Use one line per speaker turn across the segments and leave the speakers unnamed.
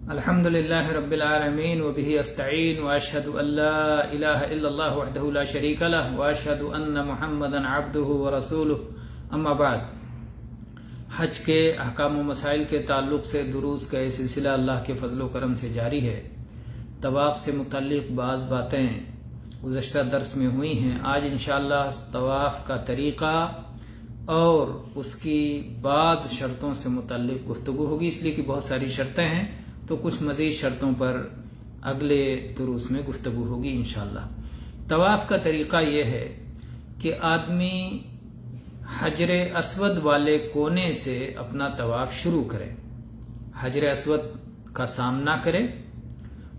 الحمدللہ رب العالمین وبہ استعین واشہد ان لا الہ الا اللہ وحدہ لا شریک لہ واشہد ان محمدا عبدہ ورسولہ اما بعد۔ حج کے احکام و مسائل کے تعلق سے دروس کا یہ سلسلہ اللہ کے فضل و کرم سے جاری ہے۔ طواف سے متعلق بعض باتیں گزشتہ درس میں ہوئی ہیں۔ آج انشاءاللہ طواف کا طریقہ اور اس کی بعض شرطوں سے متعلق گفتگو ہوگی، اس لیے کہ بہت ساری شرطیں ہیں تو کچھ مزید شرطوں پر اگلے دروس میں گفتگو ہوگی انشاءاللہ۔ طواف کا طریقہ یہ ہے کہ آدمی حجر اسود والے کونے سے اپنا طواف شروع کرے، حجر اسود کا سامنا کرے،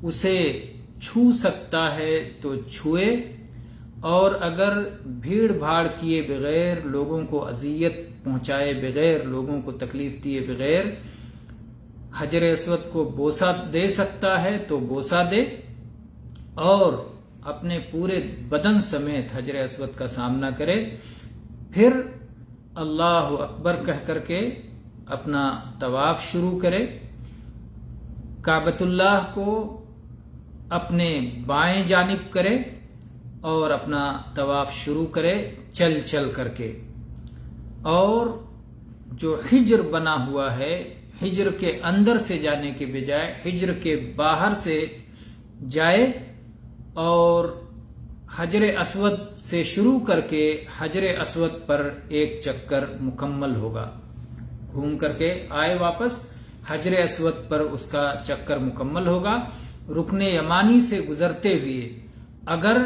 اسے چھو سکتا ہے تو چھوئے، اور اگر بھیڑ بھاڑ کیے بغیر، لوگوں کو اذیت پہنچائے بغیر، لوگوں کو تکلیف دیے بغیر حجر اسود کو بوسہ دے سکتا ہے تو بوسہ دے، اور اپنے پورے بدن سمیت حجر اسود کا سامنا کرے، پھر اللہ اکبر کہہ کر کے اپنا طواف شروع کرے، کعبۃ اللہ کو اپنے بائیں جانب کرے اور اپنا طواف شروع کرے چل چل کر کے، اور جو حجر بنا ہوا ہے حجر کے اندر سے جانے کے بجائے حجر کے باہر سے جائے، اور حجر اسود سے شروع کر کے حجر اسود پر ایک چکر مکمل ہوگا، گھوم کر کے آئے واپس حجر اسود پر اس کا چکر مکمل ہوگا۔ رکن یمانی سے گزرتے ہوئے اگر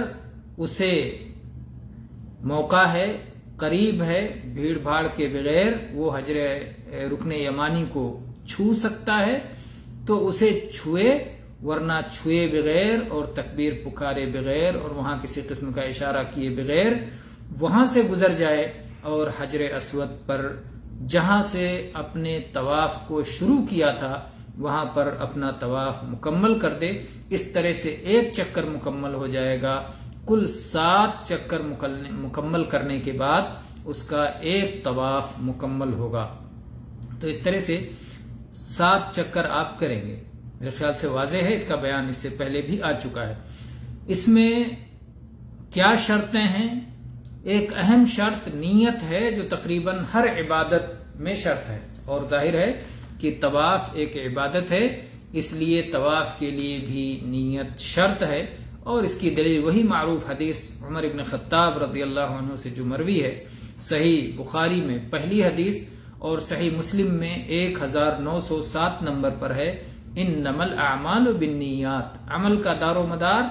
اسے موقع ہے، قریب ہے، بھیڑ بھاڑ کے بغیر وہ رکن یمانی کو چھو سکتا ہے تو اسے چھوئے، ورنہ چھوئے بغیر اور تکبیر پکارے بغیر اور وہاں کسی قسم کا اشارہ کیے بغیر وہاں سے گزر جائے، اور حجر اسود پر جہاں سے اپنے طواف کو شروع کیا تھا وہاں پر اپنا طواف مکمل کر دے۔ اس طرح سے ایک چکر مکمل ہو جائے گا۔ کل 7 چکر مکمل کرنے کے بعد اس کا ایک طواف مکمل ہوگا۔ تو اس طرح سے 7 چکر آپ کریں گے، میرے خیال سے واضح ہے، اس کا بیان اس سے پہلے بھی آ چکا ہے۔ اس میں کیا شرطیں ہیں؟ ایک اہم شرط نیت ہے، جو تقریباً ہر عبادت میں شرط ہے، اور ظاہر ہے کہ طواف ایک عبادت ہے، اس لیے طواف کے لیے بھی نیت شرط ہے، اور اس کی دلیل وہی معروف حدیث عمر ابن خطاب رضی اللہ عنہ سے جو مروی ہے، صحیح بخاری میں پہلی حدیث اور صحیح مسلم میں 1907 نمبر پر ہے، انما الاعمال بالنیات، عمل کا دار و مدار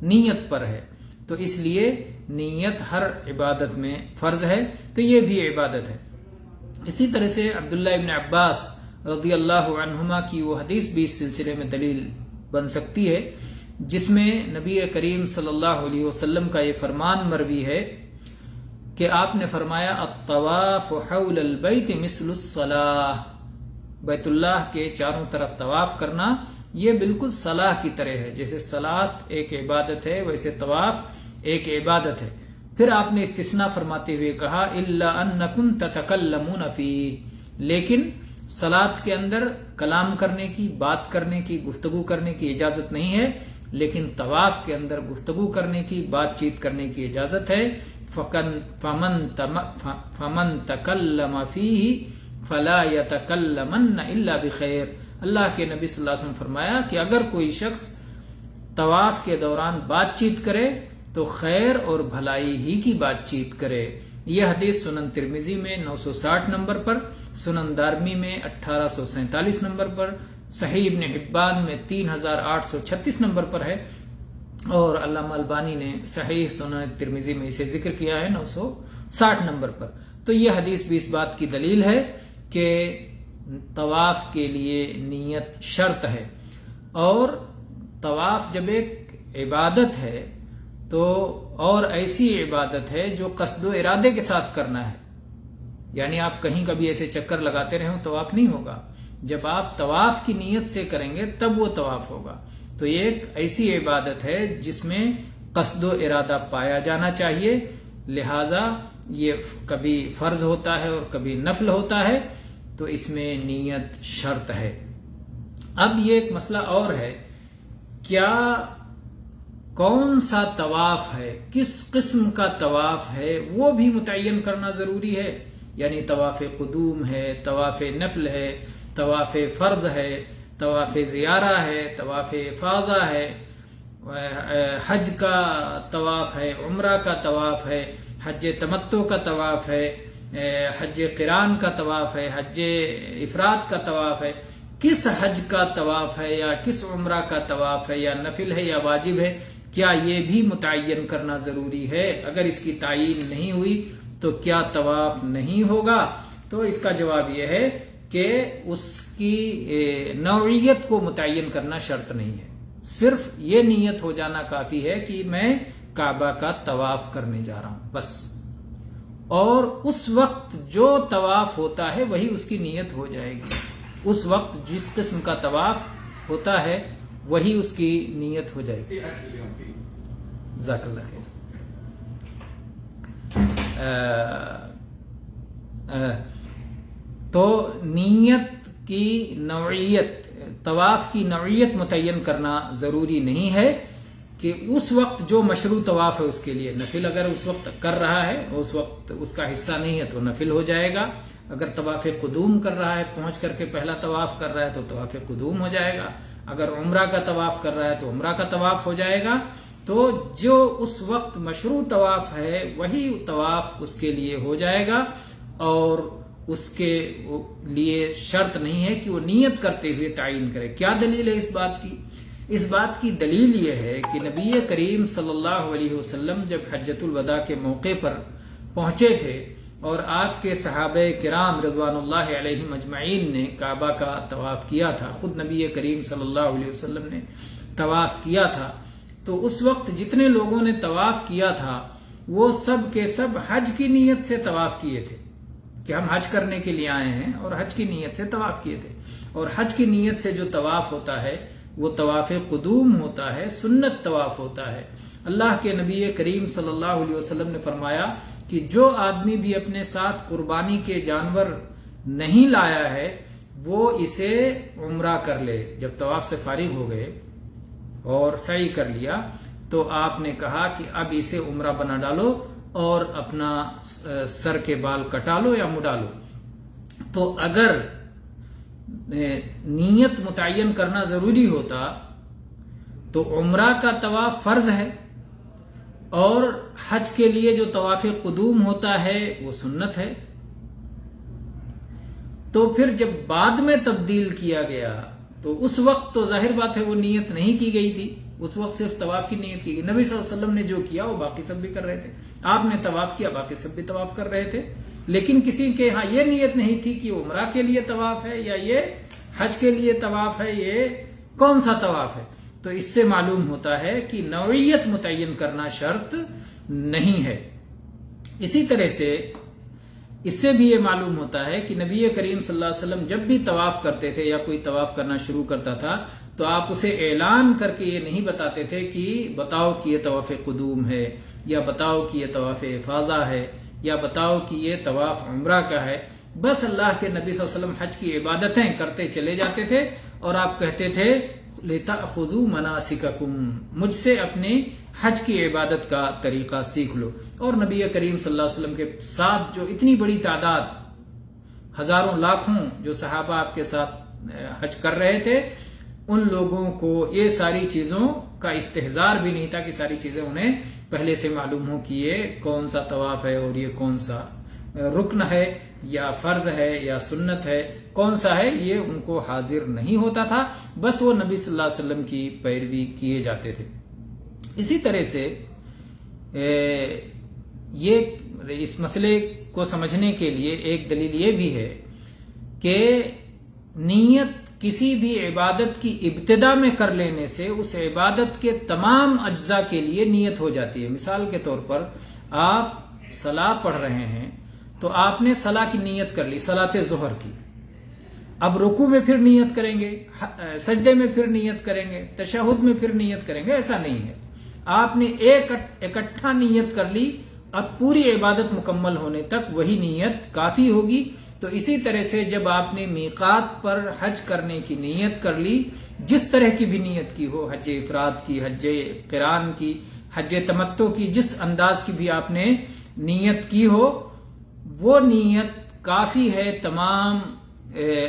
نیت پر ہے، تو اس لیے نیت ہر عبادت میں فرض ہے، تو یہ بھی عبادت ہے۔ اسی طرح سے عبداللہ ابن عباس رضی اللہ عنہما کی وہ حدیث بھی اس سلسلے میں دلیل بن سکتی ہے، جس میں نبی کریم صلی اللہ علیہ وسلم کا یہ فرمان مروی ہے کہ آپ نے فرمایا الطواف حول البیت مثل الصلاۃ، بیت اللہ کے چاروں طرف طواف کرنا یہ بالکل صلاح کی طرح ہے، جیسے صلاۃ ایک عبادت ہے ویسے طواف ایک عبادت ہے۔ پھر آپ نے استثناء فرماتے ہوئے کہا الا انکم تتکلمون فیہ، لیکن صلاۃ کے اندر کلام کرنے کی، بات کرنے کی، گفتگو کرنے کی اجازت نہیں ہے، لیکن طواف کے اندر گفتگو کرنے کی، بات چیت کرنے کی اجازت ہے۔ فمن تکلم فیہ فلا یتکلمن الا بخیر، اللہ کے نبی صلی اللہ علیہ وسلم فرمایا کہ اگر کوئی شخص طواف کے دوران بات چیت کرے تو خیر اور بھلائی ہی کی بات چیت کرے۔ یہ حدیث سنن ترمذی میں 960 نمبر پر، سنن دارمی میں 1847 نمبر پر، صحیح ابن حبان میں 3836 نمبر پر ہے، اور علامہ البانی نے صحیح سنن ترمذی میں اسے ذکر کیا ہے 960 نمبر پر۔ تو یہ حدیث بھی اس بات کی دلیل ہے کہ طواف کے لیے نیت شرط ہے، اور طواف جب ایک عبادت ہے تو اور ایسی عبادت ہے جو قصد و ارادے کے ساتھ کرنا ہے، یعنی آپ کہیں کبھی ایسے چکر لگاتے رہے ہو طواف نہیں ہوگا، جب آپ طواف کی نیت سے کریں گے تب وہ طواف ہوگا۔ تو یہ ایک ایسی عبادت ہے جس میں قصد و ارادہ پایا جانا چاہیے، لہذا یہ کبھی فرض ہوتا ہے اور کبھی نفل ہوتا ہے، تو اس میں نیت شرط ہے۔ اب یہ ایک مسئلہ اور ہے، کیا کون سا طواف ہے، کس قسم کا طواف ہے، وہ بھی متعین کرنا ضروری ہے؟ یعنی طواف قدوم ہے، طواف نفل ہے، طواف فرض ہے، طواف زیارہ ہے، طواف افاضہ ہے، حج کا طواف ہے، عمرہ کا طواف ہے، حج تمتع کا طواف ہے، حج قران کا طواف ہے، حج افراد کا طواف ہے، کس حج کا طواف ہے یا کس عمرہ کا طواف ہے، یا نفل ہے یا واجب ہے، کیا یہ بھی متعین کرنا ضروری ہے؟ اگر اس کی تعین نہیں ہوئی تو کیا طواف نہیں ہوگا؟ تو اس کا جواب یہ ہے کہ اس کی نوعیت کو متعین کرنا شرط نہیں ہے، صرف یہ نیت ہو جانا کافی ہے کہ میں کعبہ کا طواف کرنے جا رہا ہوں بس، اور اس وقت جو طواف ہوتا ہے وہی اس کی نیت ہو جائے گی، اس وقت جس قسم کا طواف ہوتا ہے وہی اس کی نیت ہو جائے گی۔ جزاک اللہ خیر۔ تو نیت کی نوعیت، طواف کی نوعیت متعین کرنا ضروری نہیں ہے کہ اس وقت جو مشروع طواف ہے اس کے لیے نفل اگر اس وقت کر رہا ہے، اس وقت اس کا حصہ نہیں ہے تو نفل ہو جائے گا، اگر طواف قدوم کر رہا ہے، پہنچ کر کے پہلا طواف کر رہا ہے تو طواف قدوم ہو جائے گا، اگر عمرہ کا طواف کر رہا ہے تو عمرہ کا طواف ہو جائے گا۔ تو جو اس وقت مشروع طواف ہے وہی طواف اس کے لیے ہو جائے گا، اور اس کے لیے شرط نہیں ہے کہ وہ نیت کرتے ہوئے تعین کرے۔ کیا دلیل ہے اس بات کی؟ اس بات کی دلیل یہ ہے کہ نبی کریم صلی اللہ علیہ وسلم جب حجۃ الوداع کے موقع پر پہنچے تھے اور آپ کے صحابہ کرام رضوان اللہ علیہم اجمعین نے کعبہ کا طواف کیا تھا، خود نبی کریم صلی اللہ علیہ وسلم نے طواف کیا تھا، تو اس وقت جتنے لوگوں نے طواف کیا تھا وہ سب کے سب حج کی نیت سے طواف کیے تھے کہ ہم حج کرنے کے لیے آئے ہیں، اور حج کی نیت سے طواف کیے تھے، اور حج کی نیت سے جو طواف ہوتا ہے وہ طواف قدوم ہوتا ہے، سنت طواف ہوتا ہے۔ اللہ کے نبی کریم صلی اللہ علیہ وسلم نے فرمایا کہ جو آدمی بھی اپنے ساتھ قربانی کے جانور نہیں لایا ہے وہ اسے عمرہ کر لے۔ جب طواف سے فارغ ہو گئے اور سعی کر لیا تو آپ نے کہا کہ اب اسے عمرہ بنا ڈالو اور اپنا سر کے بال کٹا لو یا مڈا لو۔ تو اگر نیت متعین کرنا ضروری ہوتا تو عمرہ کا طواف فرض ہے، اور حج کے لیے جو طواف قدوم ہوتا ہے وہ سنت ہے۔ تو پھر جب بعد میں تبدیل کیا گیا تو اس وقت تو ظاہر بات ہے وہ نیت نہیں کی گئی تھی، اس وقت صرف طواف کی نیت کی گئی۔ نبی صلی اللہ علیہ وسلم نے جو کیا وہ باقی سب بھی کر رہے تھے، آپ نے طواف کیا باقی سب بھی طواف کر رہے تھے، لیکن کسی کے ہاں یہ نیت نہیں تھی کہ عمرہ کے لیے طواف ہے یا یہ حج کے لیے طواف ہے، یہ کون سا طواف ہے۔ تو اس سے معلوم ہوتا ہے کہ نوعیت متعین کرنا شرط نہیں ہے۔ اسی طرح سے اس سے بھی یہ معلوم ہوتا ہے کہ نبی کریم صلی اللہ علیہ وسلم جب بھی طواف کرتے تھے یا کوئی طواف کرنا شروع کرتا تھا تو آپ اسے اعلان کر کے یہ نہیں بتاتے تھے کہ بتاؤ کہ یہ طواف قدوم ہے، یا بتاؤ کہ یہ طواف افاضہ ہے، یا بتاؤ کہ یہ طواف عمرہ کا ہے۔ بس اللہ کے نبی صلی اللہ علیہ وسلم حج کی عبادتیں کرتے چلے جاتے تھے اور آپ کہتے تھے لِتَأْخُذُوا مَنَاسِكَكُمْ، مجھ سے اپنے حج کی عبادت کا طریقہ سیکھ لو۔ اور نبی کریم صلی اللہ علیہ وسلم کے ساتھ جو اتنی بڑی تعداد، ہزاروں لاکھوں جو صحابہ آپ کے ساتھ حج کر رہے تھے، ان لوگوں کو یہ ساری چیزوں کا استحضار بھی نہیں تھا کہ ساری چیزیں انہیں پہلے سے معلوم ہو کہ یہ کون سا طواف ہے اور یہ کون سا رکن ہے یا فرض ہے یا سنت ہے، کون سا ہے، یہ ان کو حاضر نہیں ہوتا تھا، بس وہ نبی صلی اللہ علیہ وسلم کی پیروی کیے جاتے تھے۔ اسی طرح سے یہ اس مسئلے کو سمجھنے کے لیے ایک دلیل یہ بھی ہے کہ نیت کسی بھی عبادت کی ابتدا میں کر لینے سے اس عبادت کے تمام اجزاء کے لیے نیت ہو جاتی ہے۔ مثال کے طور پر آپ صلاح پڑھ رہے ہیں تو آپ نے صلاح کی نیت کر لی، صلاۃ ظہر کی، اب رکوع میں پھر نیت کریں گے، سجدے میں پھر نیت کریں گے، تشہد میں پھر نیت کریں گے، ایسا نہیں ہے۔ آپ نے ایک اکٹھا نیت کر لی، اب پوری عبادت مکمل ہونے تک وہی نیت کافی ہوگی، تو اسی طرح سے جب آپ نے میقات پر حج کرنے کی نیت کر لی، جس طرح کی بھی نیت کی ہو، حج افراد کی، حج قران کی، حج تمتع کی، جس انداز کی بھی آپ نے نیت کی ہو، وہ نیت کافی ہے تمام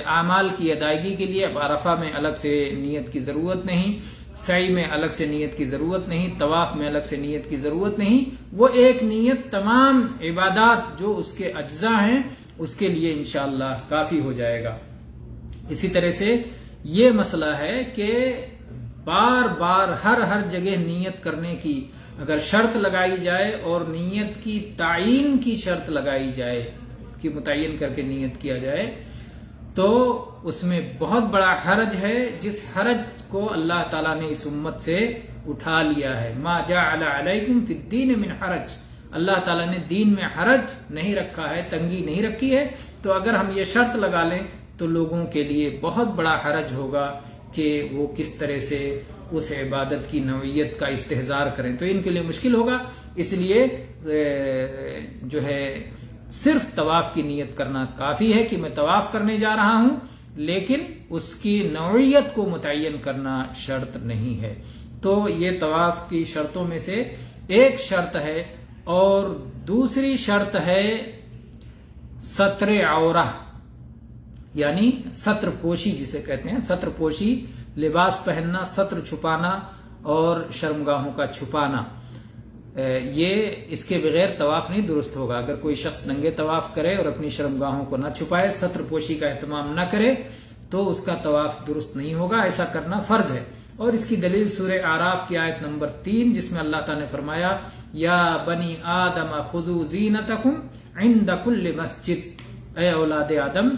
اعمال کی ادائیگی کے لیے۔ اب عرفہ میں الگ سے نیت کی ضرورت نہیں، سعی میں الگ سے نیت کی ضرورت نہیں، طواف میں الگ سے نیت کی ضرورت نہیں، وہ ایک نیت تمام عبادات جو اس کے اجزاء ہیں اس کے لیے انشاءاللہ کافی ہو جائے گا۔ اسی طرح سے یہ مسئلہ ہے کہ بار بار ہر جگہ نیت کرنے کی اگر شرط لگائی جائے اور نیت کی تعیین کی شرط لگائی جائے کہ متعین کر کے نیت کیا جائے تو اس میں بہت بڑا حرج ہے، جس حرج کو اللہ تعالیٰ نے اس امت سے اٹھا لیا ہے۔ ما جعل علیکم فی الدین من حرج، اللہ تعالیٰ نے دین میں حرج نہیں رکھا ہے، تنگی نہیں رکھی ہے۔ تو اگر ہم یہ شرط لگا لیں تو لوگوں کے لیے بہت بڑا حرج ہوگا کہ وہ کس طرح سے اس عبادت کی نوعیت کا استحضار کریں، تو ان کے لیے مشکل ہوگا۔ اس لیے جو ہے صرف طواف کی نیت کرنا کافی ہے کہ میں طواف کرنے جا رہا ہوں، لیکن اس کی نوعیت کو متعین کرنا شرط نہیں ہے۔ تو یہ طواف کی شرطوں میں سے ایک شرط ہے، اور دوسری شرط ہے ستر عورہ، یعنی ستر پوشی جسے کہتے ہیں، ستر پوشی، لباس پہننا، ستر چھپانا اور شرمگاہوں کا چھپانا۔ یہ اس کے بغیر طواف نہیں درست ہوگا۔ اگر کوئی شخص ننگے طواف کرے اور اپنی شرمگاہوں کو نہ چھپائے، ستر پوشی کا اہتمام نہ کرے، تو اس کا طواف درست نہیں ہوگا۔ ایسا کرنا فرض ہے، اور اس کی دلیل سورہ اعراف کی آیت نمبر 3 جس میں اللہ تعالیٰ نے فرمایا یا بنی آدم خذوا زینتکم عند کل مسجد، اے اولاد آدم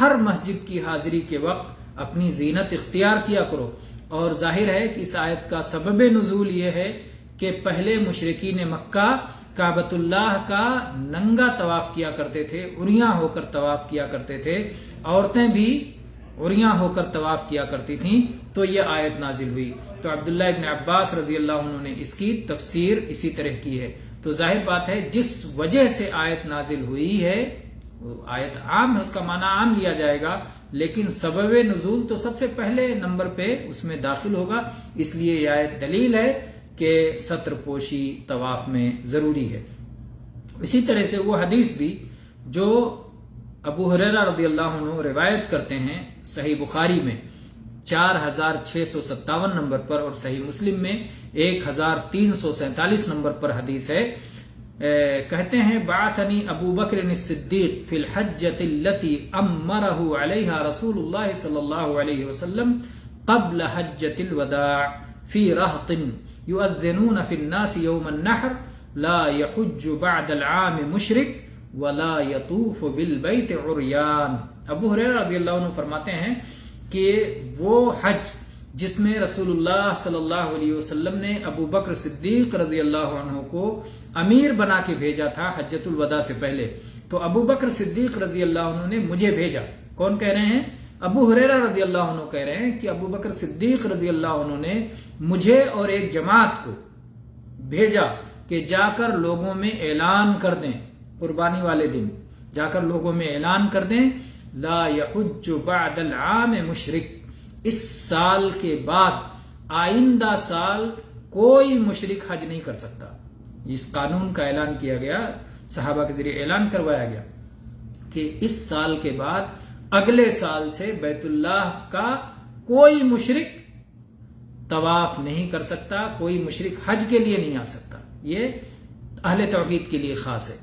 ہر مسجد کی حاضری کے وقت اپنی زینت اختیار کیا کرو۔ اور ظاہر ہے کہ اس آیت کا سبب نزول یہ ہے کہ پہلے مشرکین مکہ کعبۃ اللہ کا ننگا طواف کیا کرتے تھے، عریاں ہو کر طواف کیا کرتے تھے، عورتیں بھی عریاں ہو کر طواف کیا کرتی تھیں، تو یہ آیت نازل ہوئی۔ تو عبداللہ ابن عباس رضی اللہ عنہ نے اس کی تفسیر اسی طرح کی ہے۔ تو ظاہر بات ہے جس وجہ سے آیت نازل ہوئی ہے، آیت عام ہے، اس کا معنی عام لیا جائے گا، لیکن سبب نزول تو سب سے پہلے نمبر پہ اس میں داخل ہوگا۔ اس لیے یہ آیت دلیل ہے کہ ستر پوشی طواف میں ضروری ہے۔ اسی طرح سے وہ حدیث بھی جو ابو ہریرہ رضی اللہ عنہ روایت کرتے ہیں صحیح بخاری میں 4657 نمبر پر، اور صحیح مسلم میں 1347 نمبر پر حدیث ہے، کہتے ہیں بعثنی ابو بکر الصدیق فی الحجۃ التي امرہ علیہا رسول اللہ صلی اللہ علیہ وسلم قبل حجۃ الوداع فی رہط یؤذنون فی الناس یوم النحر لا یحج بعد العام مشرک ولا یطوف بالبیت عریان۔ ابو ہریرہ رضی اللہ عنہ فرماتے ہیں کہ وہ حج جس میں رسول اللہ صلی اللہ علیہ وسلم نے ابو بکر صدیق رضی اللہ عنہ کو امیر بنا کے بھیجا تھا حجۃ الوداع سے پہلے، تو ابو بکر صدیق رضی اللہ عنہ نے مجھے بھیجا۔ کون کہہ رہے ہیں؟ ابو ہریرہ رضی اللہ عنہ کہہ رہے ہیں کہ ابو بکر صدیق رضی اللہ عنہ نے مجھے اور ایک جماعت کو بھیجا کہ جا کر لوگوں میں اعلان کر دیں، قربانی والے دن جا کر لوگوں میں اعلان کر دیں لا یحج بعد العام مشرک، اس سال کے بعد آئندہ سال کوئی مشرک حج نہیں کر سکتا۔ اس قانون کا اعلان کیا گیا، صحابہ کے ذریعے اعلان کروایا گیا کہ اس سال کے بعد اگلے سال سے بیت اللہ کا کوئی مشرک طواف نہیں کر سکتا، کوئی مشرک حج کے لیے نہیں آ سکتا۔ یہ اہل توحید کے لیے خاص ہے۔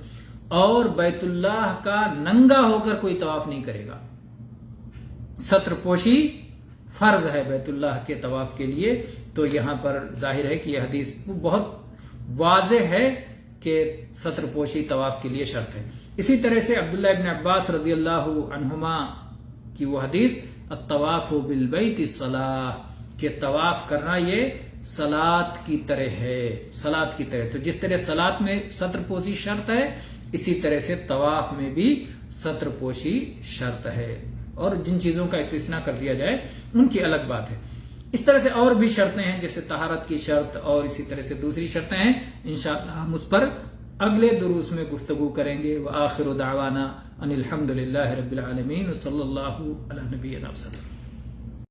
اور بیت اللہ کا ننگا ہو کر کوئی طواف نہیں کرے گا۔ ستر پوشی فرض ہے بیت اللہ کے طواف کے لیے۔ تو یہاں پر ظاہر ہے کہ یہ حدیث بہت واضح ہے کہ ستر پوشی طواف کے لیے شرط ہے۔ اسی طرح سے عبداللہ ابن عباس رضی اللہ عنہما کی وہ حدیث الطواف بالبیت الصلاۃ، کہ طواف کرنا یہ صلاۃ کی طرح ہے، صلاۃ کی طرح۔ تو جس طرح صلاۃ میں ستر پوشی شرط ہے، اسی طرح سے طواف میں بھی ستر پوشی شرط ہے، اور جن چیزوں کا استثناء کر دیا جائے ان کی الگ بات ہے۔ اس طرح سے اور بھی شرطیں ہیں، جیسے طہارت کی شرط، اور اسی طرح سے دوسری شرطیں ہیں۔ انشاءاللہ ہم اس پر اگلے دروس میں گفتگو کریں گے۔ وآخر دعوانا ان الحمد للہ رب العالمین صلی اللہ علی نبینا وسلم.